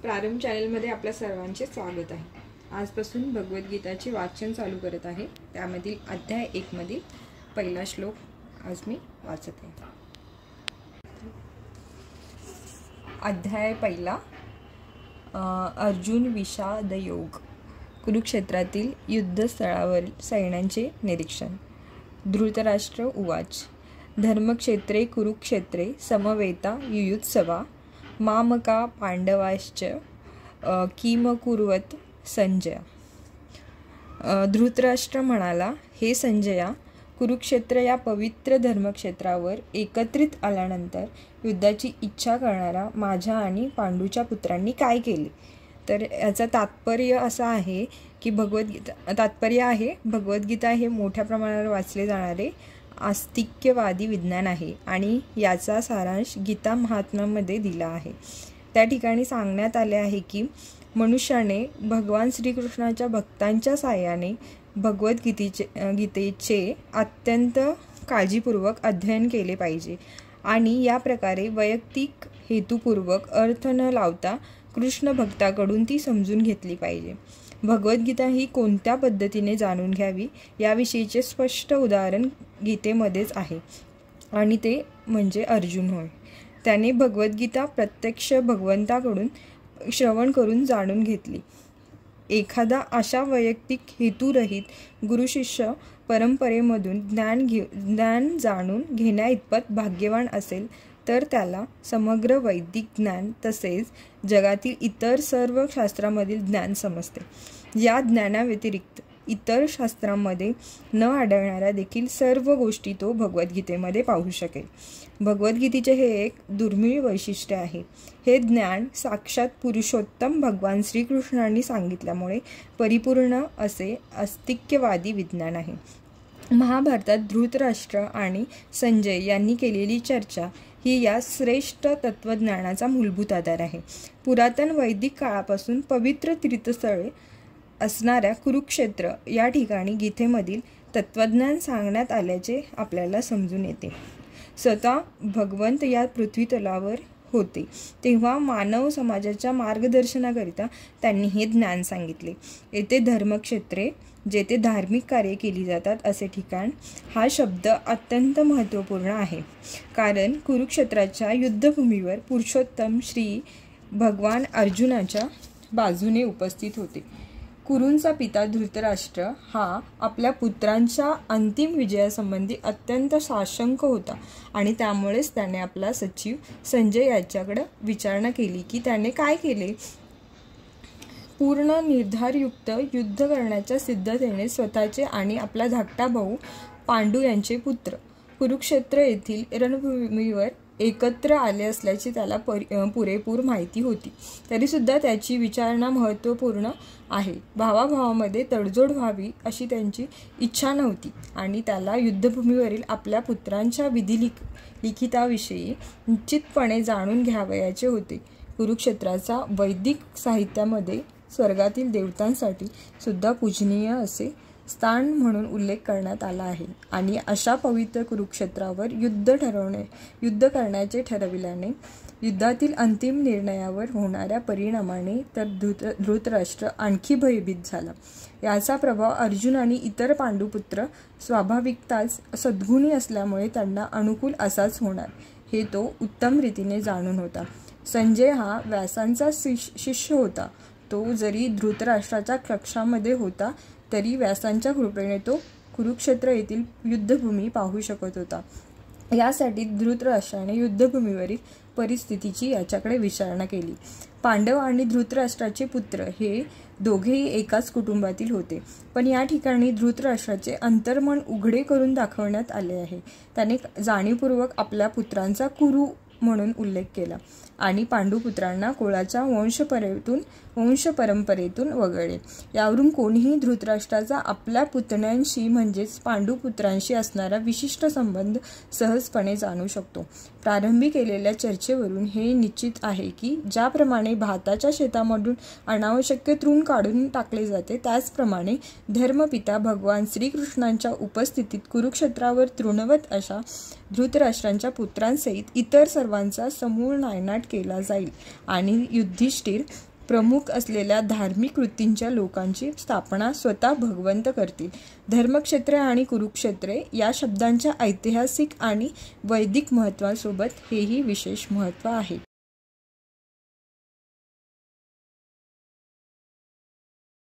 प्रारंभ चॅनलमध्ये आपल्या सर्वांचे स्वागत आहे। आजपासून भगवद्गीताचे वाचन चालू करत आहे। त्यामधील अध्याय 1 मधील पहिला श्लोक आज मी वाचत आहे। अध्याय पहिला, अर्जुन विषाद योग। कुरुक्षेत्रातील युद्धस्थळावर सैन्यांचे निरीक्षण। धृतराष्ट्र उवाच, धर्मक्षेत्रे कुरुक्षेत्रे समवेता युयुत्सवा मामका पांडवाश्च किमकुर्वत संजय। धृतराष्ट्र म्हणाला, हे संजया, कुरुक्षेत्र या पवित्र धर्मक्षेत्रावर एकत्रित आल्यानंतर युद्धाची इच्छा करणारा माझ्या आणि पांडूच्या पुत्रांनी काय केले? तर याचा तात्पर्य असा आहे की भगवद्गीता हे मोठ्या प्रमाणावर वाचले जाणारे आस्तिक्यवादी विज्ञान आहे आणि याचा सारांश गीता महात्म्यामध्ये दिला आहे। त्या ठिकाणी सांगण्यात आले आहे की मनुष्याने भगवान श्रीकृष्णाच्या भक्तांच्या साहाय्याने गीतेचे अत्यंत काळजीपूर्वक अध्ययन केले पाहिजे आणि या प्रकारे वैयक्तिक हेतुपूर्वक अर्थ न लावता कृष्ण भक्ताकडून ती समजून घेतली पाहिजे। भगवद्गीता ही कोणत्या पद्धतीने जाणून घ्यावी याविषयीचे स्पष्ट उदाहरण गीतेमध्येच आहे आणि ते म्हणजे अर्जुन होय। त्याने भगवद्गीता प्रत्यक्ष भगवंताकडून श्रवण करून जाणून घेतली। एखादा अशा वैयक्तिक हेतुरहित गुरुशिष्य परंपरेमधून ज्ञान जाणून घेण्या इतपत भाग्यवान असेल तर त्याला समग्र वैदिक ज्ञान तसेच जगातील इतर सर्व शास्त्रामधील ज्ञान समजते। या ज्ञानाव्यतिरिक्त इतर शास्त्रांमध्ये न आढळणाऱ्या देखील सर्व गोष्टी तो भगवद्गीतेमध्ये पाहू शकेल। भगवद्गीतेचे हे एक दुर्मिळ वैशिष्ट्य आहे। हे ज्ञान साक्षात पुरुषोत्तम भगवान श्रीकृष्णांनी सांगितल्यामुळे परिपूर्ण असे आस्तिक्यवादी विज्ञान आहे। महाभारतात धृतराष्ट्र आणि संजय यांनी केलेली चर्चा ही या श्रेष्ठ तत्त्वज्ञानाचा मूलभूत आधार आहे। पुरातन वैदिक काळापासून पवित्र तीर्थस्थळे असणाऱ्या कुरुक्षेत्र या ठिकाणी गीतेमधील तत्त्वज्ञान सांगण्यात आल्याचे आपल्याला समजून येते। स्वतः भगवंत या पृथ्वीतलावर होते तेव्हा मानव समाजाच्या मार्गदर्शनाकरिता त्यांनी हे ज्ञान सांगितले। येथे धर्मक्षेत्रे जेथे धार्मिक कार्ये केली जातात असे ठिकाण हा शब्द अत्यंत महत्त्वपूर्ण आहे, कारण कुरुक्षेत्राच्या युद्धभूमीवर पुरुषोत्तम श्री भगवान अर्जुनाच्या बाजूने उपस्थित होते। कुरूंचा पिता धृतराष्ट्र हा आपल्या पुत्रांच्या अंतिम विजयासंबंधी अत्यंत साशंक होता आणि त्यामुळेच त्याने आपला सचिव संजय याच्याकडे विचारणा केली की त्याने काय केले। पूर्ण निर्धारयुक्त युद्ध करण्याच्या सिद्धतेने स्वतःचे आणि आपला धाकटा भाऊ पांडू यांचे पुत्र कुरुक्षेत्र येथील रणभूमीवर एकत्र आले असल्याची त्याला पुरेपूर माहिती होती, तरीसुद्धा त्याची विचारणा महत्त्वपूर्ण आहे। भावाभावामध्ये तडजोड व्हावी अशी त्यांची इच्छा नव्हती आणि त्याला युद्धभूमीवरील आपल्या पुत्रांच्या विधिलिखिताविषयी निश्चितपणे जाणून घ्यावयाचे होते। कुरुक्षेत्राचा वैदिक साहित्यामध्ये स्वर्गातील देवतांसाठी सुद्धा पूजनीय असे स्थान म्हणून उल्लेख करण्यात आला आहे आणि अशा पवित्र कुरुक्षेत्रावर युद्ध करण्याचे ठरविल्याने युद्धातील अंतिम निर्णयावर होणाऱ्या परिणामाने तर धृतराष्ट्र आणखी भयभीत झाला। याचा प्रभाव अर्जुन आणि इतर पांडुपुत्र स्वाभाविकताच सद्गुणी असल्यामुळे त्यांना अनुकूल असाच होणार हे तो उत्तम रीतीने जाणून होता। संजय हा व्यासांचा शिष्य होता। तो जरी धृतराष्ट्राच्या कक्षामध्ये होता तरी व्यासांच्या कृपेने तो कुरुक्षेत्र येथील युद्धभूमी पाहू शकत होता। यासाठी धृतराष्ट्राने युद्धभूमीवरील परिस्थितीची याच्याकडे विचारणा केली। पांडव आणि धृतराष्ट्राचे पुत्र हे दोघेही एकाच कुटुंबातील होते, पण या ठिकाणी धृतराष्ट्राचे अंतर्मन उघडे करून दाखवण्यात आले आहे। त्याने जाणीवपूर्वक आपल्या पुत्रांचा कुरु म्हणून उल्लेख केला आणि पांडुपुत्रांना कुळाच्या वंशपरंपरेतून वगळले। यावरून कोणीही धृतराष्ट्राचा आपल्या पुतण्यांशी म्हणजेच पांडुपुत्रांशी असणारा विशिष्ट संबंध सहजपणे जाणू शकतो। प्रारंभी केलेल्या चर्चेवरून हे निश्चित आहे की ज्याप्रमाणे भाताच्या शेतामधून अनावश्यक तृण काढून टाकले जाते, त्याचप्रमाणे धर्मपिता भगवान श्रीकृष्णांच्या उपस्थितीत कुरुक्षेत्रावर तृणवत अशा धृतराष्ट्रांच्या पुत्रांसहित इतर सर्वांचा समूळ नायनाट केला जाईल आणि युधिष्ठिर प्रमुख असलेल्या धार्मिक वृत्तींच्या लोकांची स्थापना स्वतः भगवंत करतील. धर्मक्षेत्रे आणि कुरुक्षेत्रे या शब्दांच्या ऐतिहासिक आणि वैदिक महत्त्वासोबत हेही विशेष महत्त्व आहे.